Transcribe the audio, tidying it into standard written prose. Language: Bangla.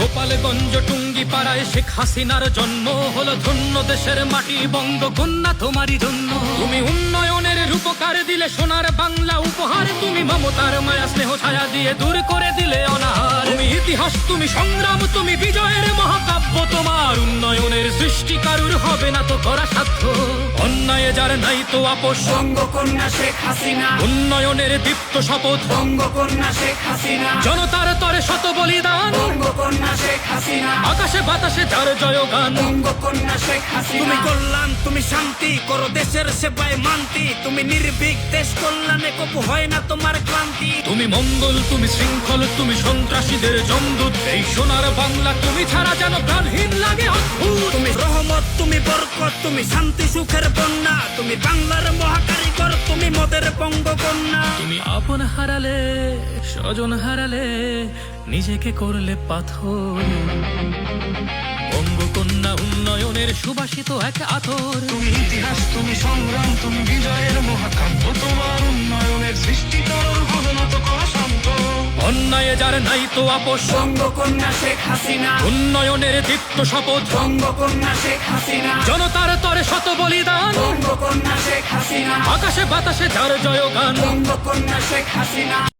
গোপালগঞ্জ টুঙ্গি পাড়ায় শেখ হাসিনার জন্ম হলো ধন্য দেশের মাটি বঙ্গকন্যা তোমারই জন্য। তুমি উন্নয়নের রূপকার দিলে সোনার বাংলা উপহার, তুমি মমতার মায়া স্নেহ ছায়া দিয়ে দূর করে দিলে অনাহার। তুমি ইতিহাস, তুমি সংগ্রাম, তুমি বিজয়ের মহাকাব্য, তোমার উন্নয়নের সৃষ্টি কারুর হবে না তো করা সাধ্য। অন্যায় যার নাই তো আপোষ, বঙ্গকন্যা শেখ হাসিনা। উন্নয়নের দীপ্ত শপথ, বঙ্গকন্যা শেখ হাসিনা। জনতার তরে শত বলিদান, বঙ্গকন্যা শেখ হাসিনা। আকাশে বাতাসে যার জয়গান। বঙ্গকন্যা শেখ হাসিনা। তুমি কল্যাণ, তুমি শান্তি, করো দেশের সেবায় মান্তি। তুমি নির্ভীক, দেশ কল্যাণে কপু হয় না তোমার ক্লান্তি। তুমি মঙ্গল, তুমি শৃঙ্খল, তুমি সন্ত্রাসীদের জমদূত। এই সোনার বাংলা তুমি ছাড়া যেন প্রাণহীন লাগে অদ্ভুত। তুমি রহমত, তুমি বরকত, তুমি শান্তি সুখের বন্যা। তুমি বাংলার মহাকারিগর, তুমি মোদের বঙ্গকন্যা। তুমি আপন হারালে, স্বজন হারালে, নিজেকে করলে পাথর। বঙ্গকন্যা উন্নয়নের সুবাসিত এক আতর। তুমি ইতিহাস, তুমি সংগ্রাম, তুমি বিজয়ের মহাকাব্য, তোমার উন্নয়নের সৃষ্টিকর হবে না তো করা শান্ত। অন্যায় যার নাই তো আপোষ, বঙ্গকন্যা শেখ হাসিনা। উন্নয়নের দীপ্ত শপথ, বঙ্গকন্যা শেখ হাসিনা। জনতার তরে শত বলিদান, বঙ্গকন্যা শেখ হাসিনা। আকাশে বাতাসে যার জয়গান। বঙ্গকন্যা শেখ হাসিনা।